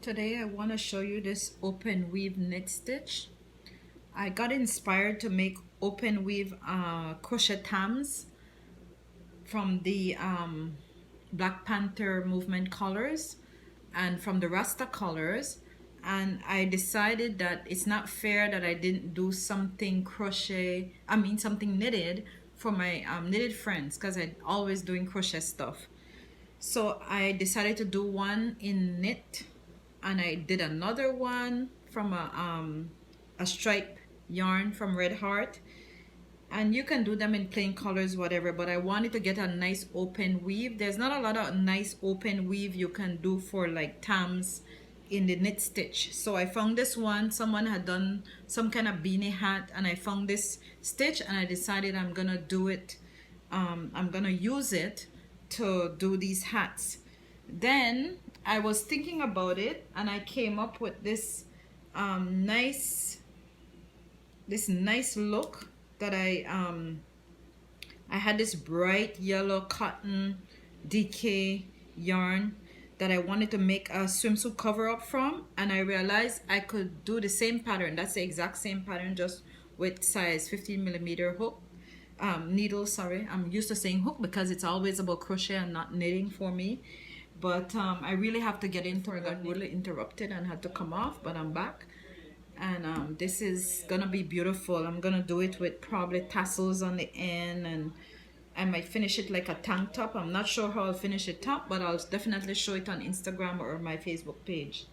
Today I want to show you this open weave knit stitch. I got inspired to make open weave crochet tams from the Black Panther movement colors and from the Rasta colors, and I decided that it's not fair that I didn't do something something knitted for my knitted friends, because I'm always doing crochet stuff. So I decided to do one in knit, and I did another one from a stripe yarn from Red Heart, and you can do them in plain colors, whatever, but I wanted to get a nice open weave. There's not a lot of nice open weave you can do for like tams in the knit stitch. So I found this one. Someone had done some kind of beanie hat, and I found this stitch, and I decided I'm gonna do it. I'm gonna use it to do these hats. Then I was thinking about it, and I came up with this nice look that I had this bright yellow cotton DK yarn that I wanted to make a swimsuit cover up from, and I realized I could do the same pattern. That's the exact same pattern, just with size 15mm hook needle. Sorry, I'm used to saying hook because it's always about crochet and not knitting for me, but I really have to get into it. I got really interrupted and had to come off, but I'm back. And this is gonna be beautiful. I'm gonna do it with probably tassels on the end, and I might finish it like a tank top. I'm not sure how I'll finish it top, but I'll definitely show it on Instagram or my Facebook page.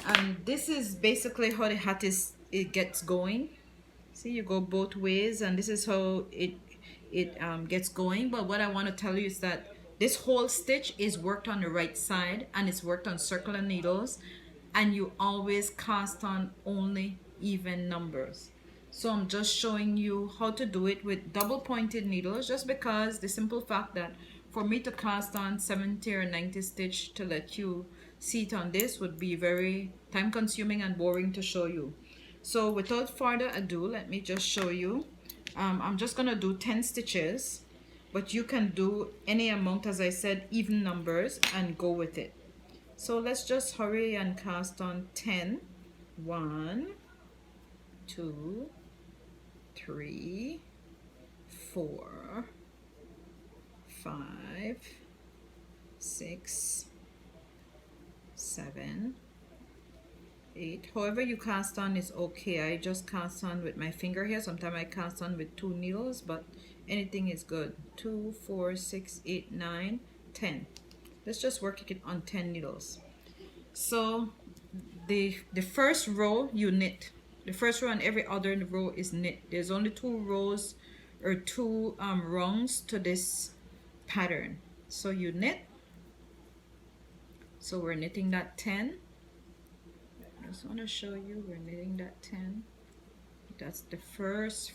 And this is basically how the hat it gets going. See, you go both ways, and this is how it gets going. But what I want to tell you is that this whole stitch is worked on the right side, and it's worked on circular needles, and you always cast on only even numbers. So I'm just showing you how to do it with double pointed needles, just because the simple fact that for me to cast on 70 or 90 stitch to let you see it on this would be very time consuming and boring to show you. So without further ado, let me just show you. I'm just gonna do 10 stitches, but you can do any amount, as I said, even numbers, and go with it. So let's just hurry and cast on 10. 1, 2, 3, 4, 5, 6, 7, 8. However you cast on is okay. I just cast on with my finger here. Sometimes I cast on with 2 needles, but anything is good. 2, 4, 6, 8, 9, 10. Let's just work it on 10 needles. So the first row you knit. The first row and every other row is knit. There's only 2 rows or 2 rungs to this pattern. So you knit. So we're knitting that 10. I just want to show you we're knitting that 10. That's the first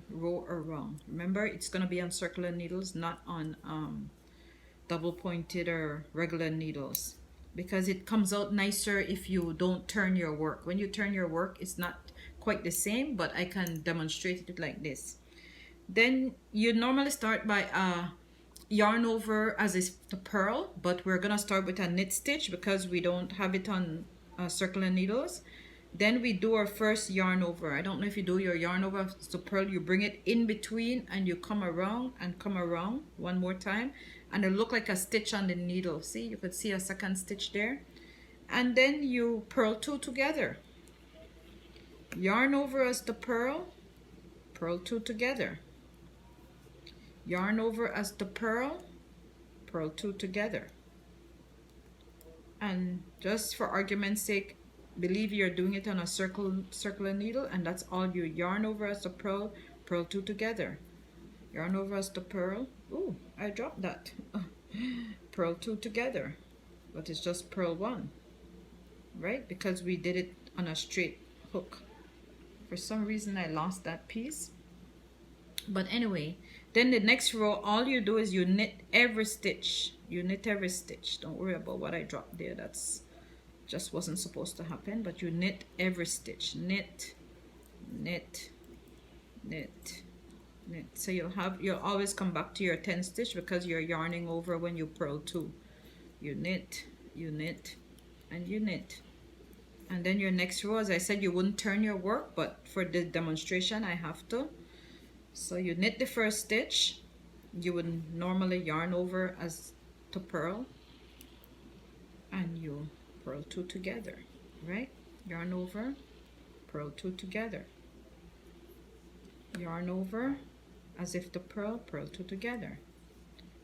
row or rung. Remember, it's going to be on circular needles, not on double pointed or regular needles, because it comes out nicer if you don't turn your work. When you turn your work, it's not quite the same, but I can demonstrate it like this. Then you normally start by yarn over as is the purl, but we're gonna start with a knit stitch because we don't have it on circular needles. Then we do our first yarn over. I don't know if you do your yarn over to purl, you bring it in between and you come around and come around one more time, and it'll look like a stitch on the needle. See, you could see a second stitch there. And then you purl 2 together. Yarn over as the purl 2 together. Yarn over as the purl 2 together. And just for argument's sake, believe you're doing it on a circular needle, and that's all you yarn over as the purl 2 together. Yarn over as the purl. Ooh, I dropped that. Purl 2 together, but it's just purl 1, right? Because we did it on a straight hook. For some reason I lost that piece, but anyway, then the next row, all you do is you knit every stitch. You knit every stitch. Don't worry about what I dropped there. That's just wasn't supposed to happen, but you knit every stitch. Knit, knit, knit, knit. So you'll always come back to your 10 stitch because you're yarning over when you purl 2. You knit, you knit, and you knit. And then your next row, as I said, you wouldn't turn your work, but for the demonstration I have to. So you knit the first stitch, you would normally yarn over as to purl, and you purl two together, right? Yarn over, purl two together, yarn over as if to purl, purl two together,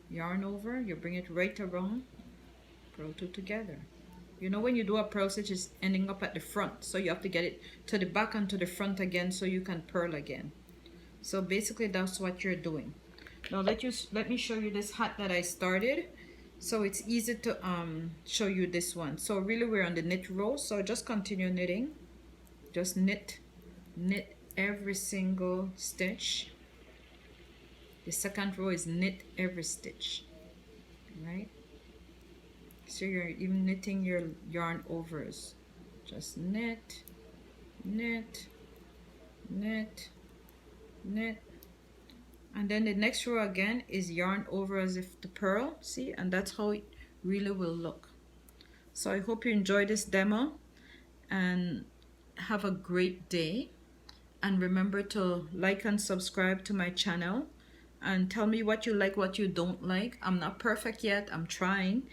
yarn over, you bring it right around, purl two together. You know, when you do a purl stitch, it's ending up at the front, so you have to get it to the back and to the front again so you can purl again. So basically that's what you're doing. Now let me show you this hat that I started, so it's easy to show you this one. So really we're on the knit row, so just continue knitting, just knit every single stitch. The second row is knit every stitch, right? So you're even knitting your yarn overs. Just knit, knit, knit, knit. And then the next row again is yarn over as if to purl, see? And that's how it really will look. So I hope you enjoyed this demo and have a great day. And remember to like and subscribe to my channel and tell me what you like, what you don't like. I'm not perfect yet, I'm trying.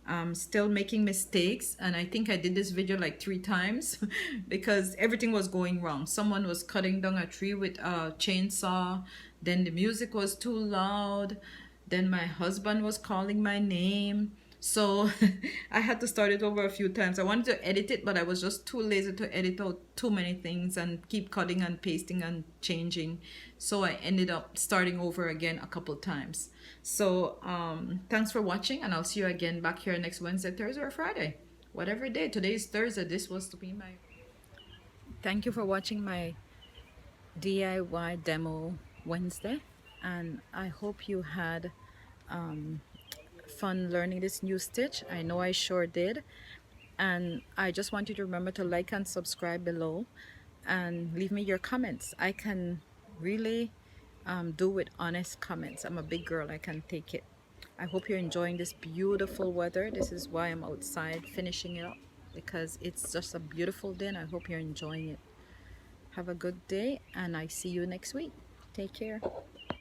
I'm still making mistakes, and I think I did this video like 3 times because everything was going wrong. Someone was cutting down a tree with a chainsaw, then the music was too loud, then my husband was calling my name, so I had to start it over a few times. I wanted to edit it, but I was just too lazy to edit out too many things and keep cutting and pasting and changing, so I ended up starting over again a couple times. So thanks for watching, and I'll see you again back here next Wednesday, Thursday, or Friday, whatever day. Today is Thursday. This was to be my thank you for watching my DIY demo Wednesday, and I hope you had fun learning this new stitch. I know I sure did, and I just want you to remember to like and subscribe below and leave me your comments. I can really do with honest comments. I'm a big girl, I can take it. I hope you're enjoying this beautiful weather. This is why I'm outside finishing it up, because it's just a beautiful day, and I hope you're enjoying it. Have a good day, and I see you next week. Take care.